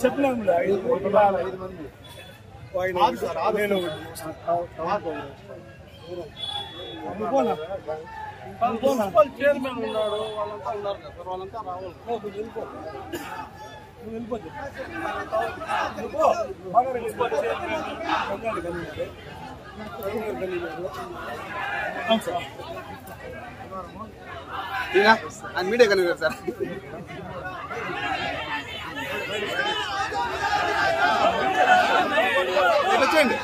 చెప్పినాము చైర్మన్ ఉన్నాడు, వాళ్ళంతా ఉన్నారు కదా సార్, వాళ్ళంతా రావాలి. మీడియా కలిగారు సార్. వచ్చేయండి.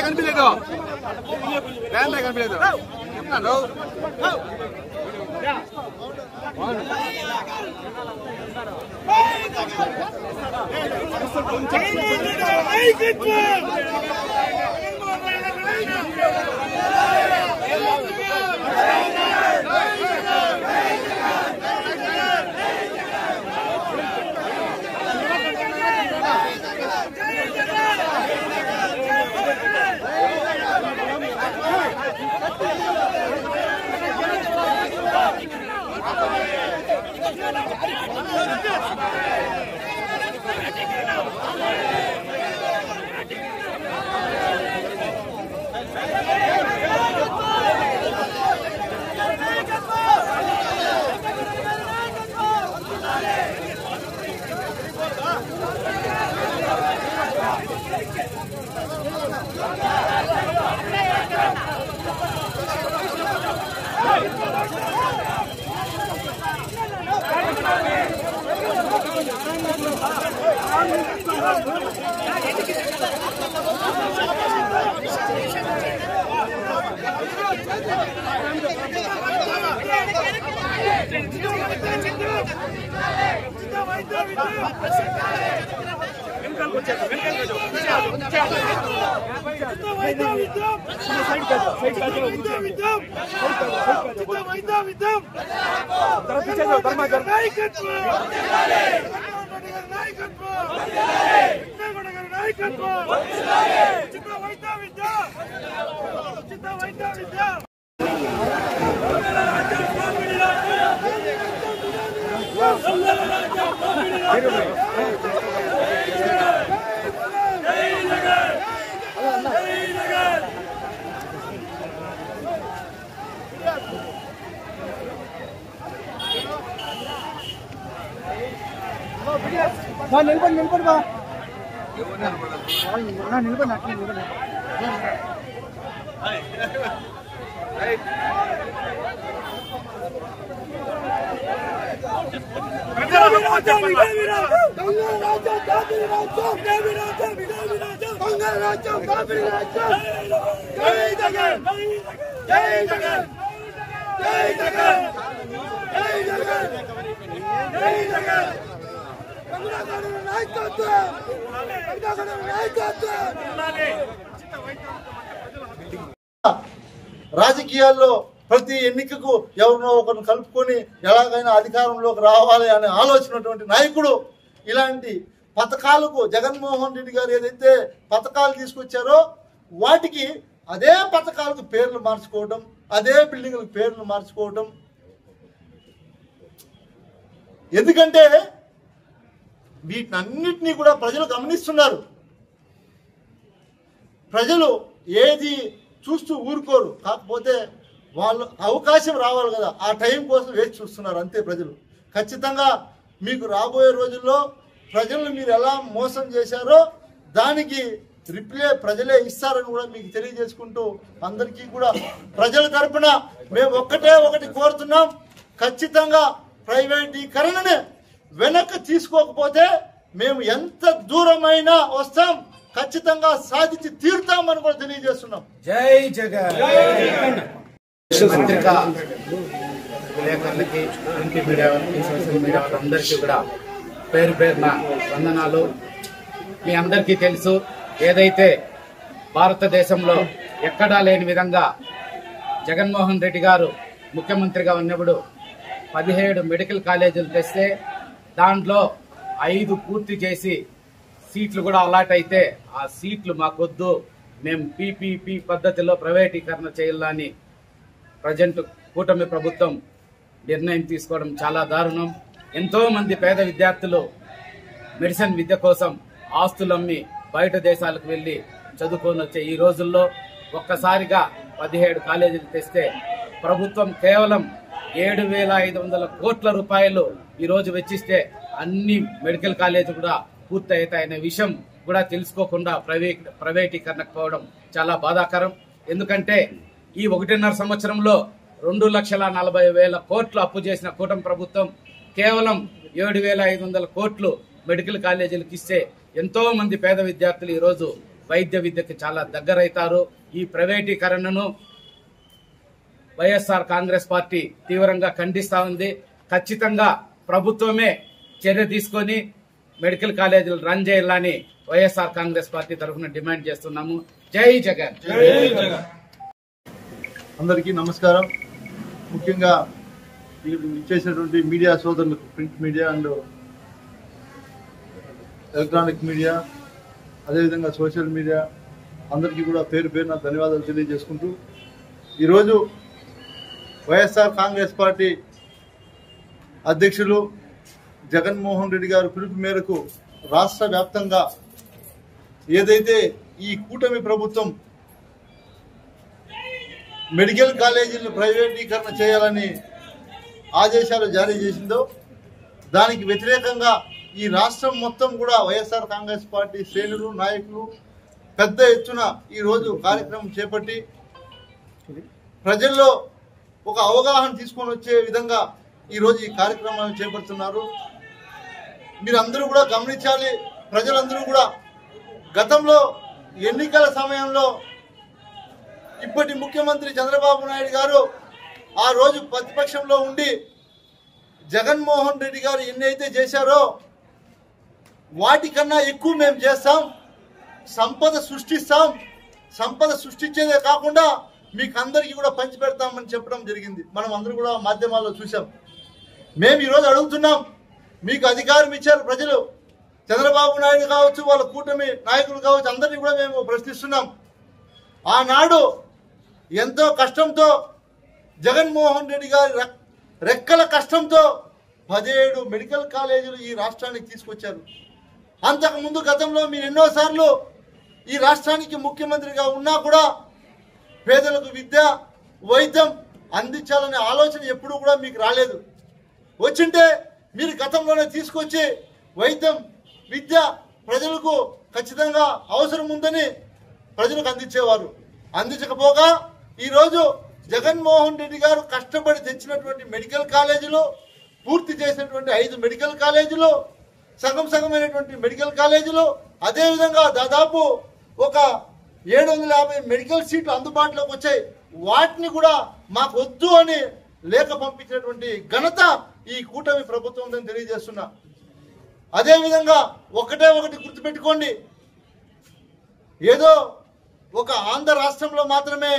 కనిపించలేదు, కనిపించలేదు చెప్తున్నాను. నిలబడి నిలబడి బా నిలబడి రాజకీయాల్లో ప్రతి ఎన్నికకు ఎవరినో ఒకరిని కలుపుకొని ఎలాగైనా అధికారంలోకి రావాలి అనే ఆలోచనటువంటి నాయకుడు. ఇలాంటి పథకాలకు జగన్మోహన్ రెడ్డి గారు ఏదైతే పథకాలు తీసుకొచ్చారో వాటికి అదే పథకాలకు పేర్లు మార్చుకోవడం, అదే బిల్డింగ్లకు పేర్లు మార్చుకోవడం. ఎందుకంటే వీటన్నిటినీ కూడా ప్రజలు గమనిస్తున్నారు. ప్రజలు ఏది చూస్తూ ఊరుకోరు, కాకపోతే వాళ్ళు అవకాశం రావాలి కదా, ఆ టైం కోసం వేచి చూస్తున్నారు అంతే ప్రజలు. ఖచ్చితంగా మీకు రాబోయే రోజుల్లో ప్రజలను మీరు ఎలా మోసం చేశారో దానికి రిప్లై ప్రజలే ఇస్తారని కూడా మీకు తెలియజేసుకుంటూ అందరికీ కూడా ప్రజల తరపున మేము ఒకటి కోరుతున్నాం. ఖచ్చితంగా ప్రైవేటీకరణని వెనక్కి తీసుకోకపోతే మేము ఎంత దూరమైనా వస్తాం, ఖచ్చితంగా సాధించి తీరుతామని కూడా తెలియజేస్తున్నాం. జై జగన్. పత్రికా విలేకరులకి, ప్రింట్ మీడియా వాళ్ళకి, సోషల్ మీడియా వాళ్ళందరికీ కూడా పేరు పేరున వందనాలు. మీ అందరికీ తెలుసు, ఏదైతే భారతదేశంలో ఎక్కడా లేని విధంగా జగన్మోహన్ రెడ్డి గారు ముఖ్యమంత్రిగా ఉన్నప్పుడు 17 మెడికల్ కాలేజీలు తెస్తే దాంట్లో 5 పూర్తి చేసి సీట్లు కూడా అలాట్ అయితే ఆ సీట్లు మాకొద్దు, మేము పీపీపీ పద్ధతిలో ప్రైవేటీకరణ చేయాలని ప్రజెంట్ కూటమి ప్రభుత్వం నిర్ణయం తీసుకోవడం చాలా దారుణం. ఎంతో మంది పేద విద్యార్థులు మెడిసిన్ విద్య కోసం ఆస్తులమ్మి బయట దేశాలకు వెళ్లి చదువుకొని వచ్చే ఈ రోజుల్లో ఒక్కసారిగా 17 కాలేజీలు తెస్తే ప్రభుత్వం కేవలం 7,500 కోట్ల రూపాయలు ఈ రోజు వెచ్చిస్తే అన్ని మెడికల్ కాలేజీలు కూడా పూర్తవుతాయనే విషయం కూడా తెలుసుకోకుండా ప్రైవేటీకరణకు పోవడం చాలా బాధాకరం. ఎందుకంటే ఈ 1.5 సంవత్సరంలో 2,40,000 కోట్లు అప్పు చేసిన కూటమి ప్రభుత్వం కేవలం 7,500 కోట్లు మెడికల్ కాలేజీలకు ఇస్తే ఎంతో మంది పేద విద్యార్థులు ఈ రోజు వైద్య విద్యకు చాలా దగ్గరైతారు. ఈ ప్రైవేటీకరణను వైఎస్ఆర్ కాంగ్రెస్ పార్టీ తీవ్రంగా ఖండిస్తా ఉంది. ఖచ్చితంగా ప్రభుత్వమే చర్య తీసుకొని మెడికల్ కాలేజీలు రన్ చేయాలని వైఎస్ఆర్ కాంగ్రెస్ పార్టీ తరఫున డిమాండ్ చేస్తున్నాము. జై జగన్. అందరికీ నమస్కారం. ముఖ్యంగా ఇచ్చేసినటువంటి మీడియా సోదరులకు, print media and electronic media, అదేవిధంగా సోషల్ మీడియా అందరికీ కూడా పేరు పేరున ధన్యవాదాలు తెలియజేసుకుంటూ, ఈరోజు వైఎస్ఆర్ కాంగ్రెస్ పార్టీ అధ్యక్షులు జగన్మోహన్ రెడ్డి గారి పిలుపు మేరకు రాష్ట్ర వ్యాప్తంగా ఏదైతే ఈ కూటమి ప్రభుత్వం మెడికల్ కాలేజీలను ప్రైవేటీకరణ చేయాలని ఆదేశాలు జారీ చేసిందో దానికి వ్యతిరేకంగా ఈ రాష్ట్రం మొత్తం కూడా వైఎస్ఆర్ కాంగ్రెస్ పార్టీ శ్రేణులు, నాయకులు పెద్ద ఎత్తున ఈరోజు కార్యక్రమం చేపట్టి ప్రజల్లో ఒక అవగాహన తీసుకొని వచ్చే విధంగా ఈరోజు ఈ కార్యక్రమాన్ని చేపడుతున్నారు. మీరందరూ కూడా గమనించాలి. ప్రజలందరూ కూడా గతంలో ఎన్నికల సమయంలో ఇప్పటి ముఖ్యమంత్రి చంద్రబాబు నాయుడు గారు ఆ రోజు ప్రతిపక్షంలో ఉండి జగన్మోహన్ రెడ్డి గారు ఎన్నైతే చేశారో వాటికన్నా ఎక్కువ మేము చేస్తాం, సంపద సృష్టిస్తాం, సంపద సృష్టించేదే కాకుండా మీకు అందరికీ కూడా పంచిపెడతామని చెప్పడం జరిగింది. మనం అందరూ కూడా మాధ్యమాల్లో చూసాం. మేము ఈరోజు అడుగుతున్నాం, మీకు అధికారం ఇచ్చారు ప్రజలు, చంద్రబాబు నాయుడు కావచ్చు, వాళ్ళ కూటమి నాయకులు కావచ్చు, అందరినీ కూడా మేము ప్రశ్నిస్తున్నాం. ఆనాడు ఎంతో కష్టంతో జగన్మోహన్ రెడ్డి గారి రెక్కల కష్టంతో 17 మెడికల్ కాలేజీలు ఈ రాష్ట్రానికి తీసుకొచ్చారు. అంతకుముందు గతంలో మీరు ఎన్నోసార్లు ఈ రాష్ట్రానికి ముఖ్యమంత్రిగా ఉన్నా కూడా పేదలకు విద్య, వైద్యం అందించాలనే ఆలోచన ఎప్పుడూ కూడా మీకు రాలేదు. వచ్చింటే మీరు గతంలోనే తీసుకొచ్చి వైద్యం, విద్య ప్రజలకు ఖచ్చితంగా అవసరం ఉందని ప్రజలకు అందించేవారు. అందించకపోగా ఈరోజు జగన్మోహన్ రెడ్డి గారు కష్టపడి తెచ్చినటువంటి మెడికల్ కాలేజీలు, పూర్తి చేసినటువంటి 5 మెడికల్ కాలేజీలు, సగమైనటువంటి మెడికల్ కాలేజీలు, అదేవిధంగా దాదాపు ఒక 750 మెడికల్ సీట్లు అందుబాటులోకి వచ్చాయి. వాటిని కూడా మాకు వద్దు అని లేఖ పంపించినటువంటి ఘనత ఈ కూటమి ప్రభుత్వం అని తెలియజేస్తున్నా. అదేవిధంగా ఒకటి గుర్తుపెట్టుకోండి, ఏదో ఒక ఆంధ్ర రాష్ట్రంలో మాత్రమే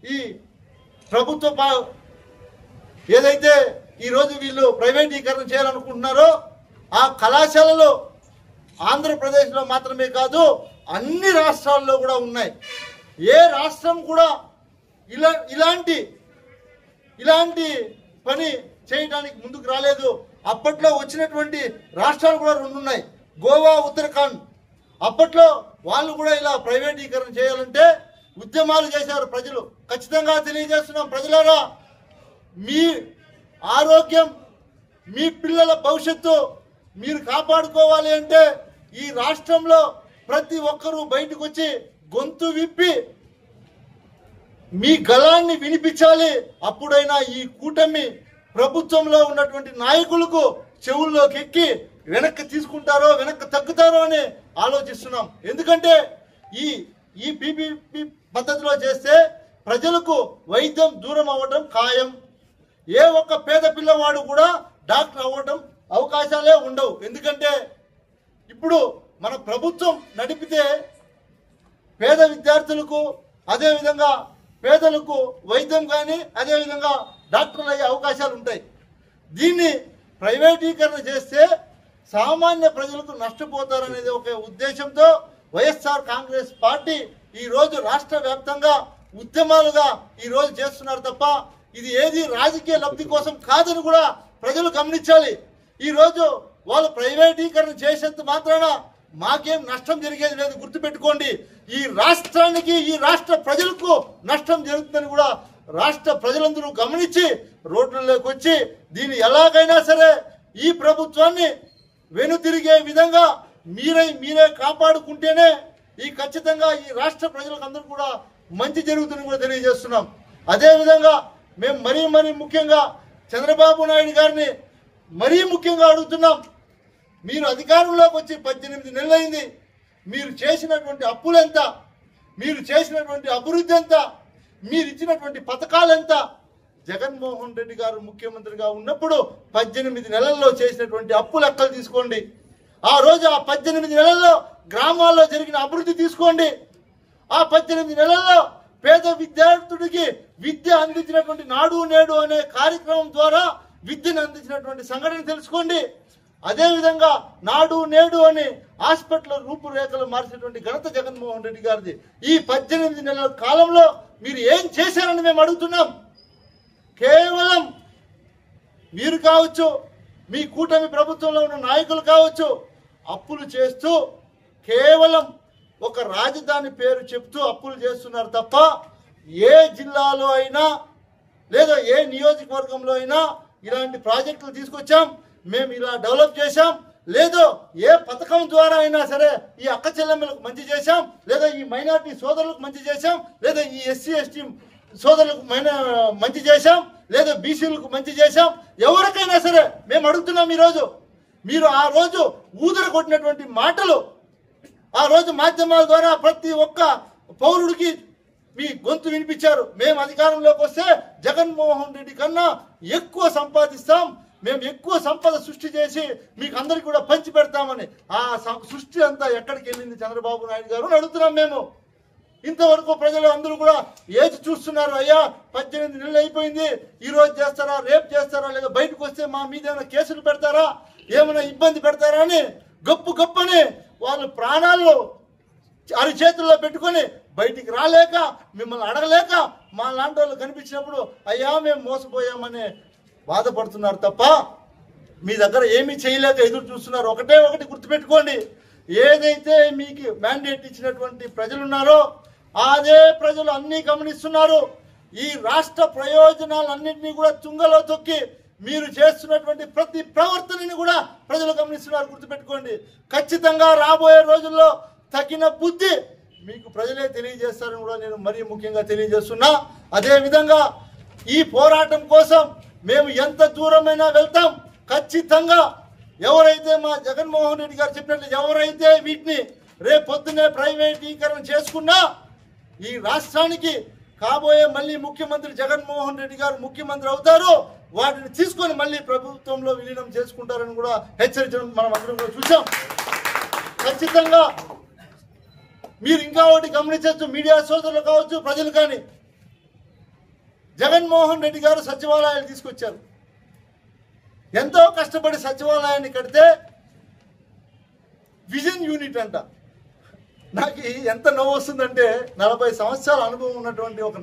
ఈ ప్రభుత్వ ఏదైతే ఈరోజు వీళ్ళు ప్రైవేటీకరణ చేయాలనుకుంటున్నారో ఆ కళాశాలలు ఆంధ్రప్రదేశ్లో మాత్రమే కాదు అన్ని రాష్ట్రాల్లో కూడా ఉన్నాయి. ఏ రాష్ట్రం కూడా ఇలాంటి పని చేయడానికి ముందుకు రాలేదు. అప్పట్లో వచ్చినటువంటి రాష్ట్రాలు కూడా 2 ఉన్నాయి, గోవా, ఉత్తరాఖండ్. అప్పట్లో వాళ్ళు కూడా ఇలా ప్రైవేటీకరణ చేయాలంటే ఉద్యమాలు చేశారు ప్రజలు. ఖచ్చితంగా తెలియజేస్తున్నాం, ప్రజలారా, మీ ఆరోగ్యం, మీ పిల్లల భవిష్యత్తు మీరు కాపాడుకోవాలి అంటే ఈ రాష్ట్రంలో ప్రతి ఒక్కరూ బయటకు వచ్చి గొంతు విప్పి మీ గళాన్ని వినిపించాలి. అప్పుడైనా ఈ కూటమి ప్రభుత్వంలో ఉన్నటువంటి నాయకులకు చెవుల్లోకి ఎక్కి వెనక్కి తీసుకుంటారో వెనక్కి తగ్గుతారో అని ఆలోచిస్తున్నాం. ఎందుకంటే ఈ పీపీపీ పద్ధతిలో చేస్తే ప్రజలకు వైద్యం దూరం అవ్వడం ఖాయం. ఏ ఒక్క పేద పిల్లవాడు కూడా డాక్టర్ అవ్వడం అవకాశాలే ఉండవు. ఎందుకంటే ఇప్పుడు మన ప్రభుత్వం నడిపితే పేద విద్యార్థులకు అదేవిధంగా పేదలకు వైద్యం కానీ అదేవిధంగా డాక్టర్లు అయ్యే అవకాశాలు ఉంటాయి. దీన్ని ప్రైవేటీకరణ చేస్తే సామాన్య ప్రజలకు నష్టపోతారనేది ఒక ఉద్దేశంతో వైఎస్ఆర్ కాంగ్రెస్ పార్టీ ఈరోజు రాష్ట్ర వ్యాప్తంగా ఉద్యమాలుగా ఈరోజు చేస్తున్నారు తప్ప ఇది ఏది రాజకీయ లబ్ధి కోసం కాదని కూడా ప్రజలు గమనించాలి. ఈరోజు వాళ్ళు ప్రైవేటీకరణ చేసేంత మాత్రాన మాకేం నష్టం జరిగేది లేదు. గుర్తుపెట్టుకోండి, ఈ రాష్ట్రానికి ఈ రాష్ట్ర ప్రజలకు నష్టం జరుగుతుందని కూడా రాష్ట్ర ప్రజలందరూ గమనించి రోడ్లలోకి వచ్చి దీన్ని ఎలాగైనా సరే ఈ ప్రభుత్వాన్ని వెనుతిరిగే విధంగా మీరే కాపాడుకుంటేనే ఖచ్చితంగా ఈ రాష్ట్ర ప్రజలకు అందరూ కూడా మంచి జరుగుతుందని కూడా తెలియజేస్తున్నాం. అదేవిధంగా మేము మరీ ముఖ్యంగా చంద్రబాబు నాయుడు గారిని మరీ ముఖ్యంగా అడుగుతున్నాం. మీరు అధికారంలోకి వచ్చి 18 నెలలైంది. మీరు చేసినటువంటి అప్పులు ఎంత, మీరు చేసినటువంటి అభివృద్ధి ఎంత, మీరు ఇచ్చినటువంటి పథకాలు ఎంత? జగన్మోహన్ రెడ్డి గారు ముఖ్యమంత్రిగా ఉన్నప్పుడు 18 నెలల్లో చేసినటువంటి అప్పు లెక్కలు తీసుకోండి. ఆ రోజు ఆ 18 నెలల్లో గ్రామాల్లో జరిగిన అభివృద్ధి తీసుకోండి. ఆ 18 నెలల్లో పేద విద్యార్థుడికి విద్య అందించినటువంటి నాడు నేడు అనే కార్యక్రమం ద్వారా విద్యను అందించినటువంటి సంఘటన తెలుసుకోండి. అదేవిధంగా నాడు నేడు అని హాస్పిటల్ రూపురేఖలు మార్చినటువంటి ఘనత జగన్మోహన్ రెడ్డి గారిది. ఈ 18 నెలల కాలంలో మీరు ఏం చేశారని మేము అడుగుతున్నాం. కేవలం మీరు కావచ్చు, మీ కూటమి ప్రభుత్వంలో ఉన్న నాయకులు కావచ్చు, అప్పులు చేస్తూ కేవలం ఒక రాజధాని పేరు చెప్తూ అప్పులు చేస్తున్నారు తప్ప ఏ జిల్లాలో అయినా లేదా ఏ నియోజకవర్గంలో అయినా ఇలాంటి ప్రాజెక్టులు తీసుకొచ్చాం, మేము ఇలా డెవలప్ చేశాం, లేదో ఏ పథకం ద్వారా అయినా సరే ఈ అక్క చెల్లెమ్మలకు మంచి చేశాం, లేదా ఈ మైనార్టీ సోదరులకు మంచి చేశాం, లేదా ఈ ఎస్సీ ఎస్టీ సోదరులకు మంచి చేశాం, లేదా బీసీలకు మంచి చేశాం, ఎవరికైనా సరే మేము అడుగుతున్నాం. ఈరోజు మీరు ఆ రోజు ఊదర కొట్టినటువంటి మాటలు ఆ రోజు మాధ్యమాల ద్వారా ప్రతి ఒక్క పౌరుడికి మీ గొంతు వినిపించారు. మేము అధికారంలోకి వస్తే జగన్మోహన్ రెడ్డి కన్నా ఎక్కువ సంపాదిస్తాం, మేము ఎక్కువ సంపద సృష్టి చేసి మీకు అందరికి కూడా పంచి పెడతామని. ఆ సృష్టి అంతా ఎక్కడికి వెళ్ళింది చంద్రబాబు నాయుడు గారు అని అడుగుతున్నాం మేము. ఇంతవరకు ప్రజలు అందరూ కూడా ఏది చూస్తున్నారు, అయ్యా 18 నెలలు అయిపోయింది, ఈ రోజు చేస్తారా, రేపు చేస్తారా, లేదా బయటకు వస్తే మా మీద ఏమైనా కేసులు పెడతారా, ఏమైనా ఇబ్బంది పెడతారా అని గొప్పని వాళ్ళు ప్రాణాలు అరిచేతుల్లో పెట్టుకొని బయటికి రాలేక మిమ్మల్ని అడగలేక మా లాంటి వాళ్ళు కనిపించినప్పుడు అయ్యా మేము మోసపోయామని బాధపడుతున్నారు తప్ప మీ దగ్గర ఏమీ చేయలేక ఎదురు చూస్తున్నారు. ఒకటి గుర్తుపెట్టుకోండి, ఏదైతే మీకు మ్యాండేట్ ఇచ్చినటువంటి ప్రజలు ఉన్నారో అదే ప్రజలు అన్నీ గమనిస్తున్నారు. ఈ రాష్ట్ర ప్రయోజనాలన్నింటినీ కూడా తుంగలో తొక్కి మీరు చేస్తున్నటువంటి ప్రతి ప్రవర్తనని కూడా ప్రజలు గమనిస్తున్నారు. గుర్తుపెట్టుకోండి, ఖచ్చితంగా రాబోయే రోజుల్లో తగిన బుద్ధి మీకు ప్రజలే తెలియజేస్తారని కూడా నేను మరీ ముఖ్యంగా తెలియజేస్తున్నా. అదేవిధంగా ఈ పోరాటం కోసం మేము ఎంత దూరమైనా వెళ్తాం. ఖచ్చితంగా ఎవరైతే మా జగన్మోహన్ రెడ్డి గారు చెప్పినట్లు ఎవరైతే వీటిని రేపొద్దునే ప్రైవేటీకరణ చేసుకున్నా ఈ రాష్ట్రానికి కాబోయే మళ్ళీ ముఖ్యమంత్రి జగన్మోహన్ రెడ్డి గారు ముఖ్యమంత్రి అవుతారు. వాటిని తీసుకొని మళ్ళీ ప్రభుత్వంలో విలీనం చేసుకుంటారని కూడా హెచ్చరించడం మనం అందరం కూడా చూసాం. ఖచ్చితంగా మీరు ఇంకా ఒకటి గమనించవచ్చు, మీడియా సోదరులు కావచ్చు, ప్రజలు కానీ, జగన్మోహన్ రెడ్డి గారు సచివాలయాలు తీసుకొచ్చారు. ఎంతో కష్టపడి సచివాలయాన్ని కడితే విజన్ యూనిట్ అంట. నాకు ఎంత నవ్వు వస్తుందంటే 40 సంవత్సరాల అనుభవం ఉన్నటువంటి ఒక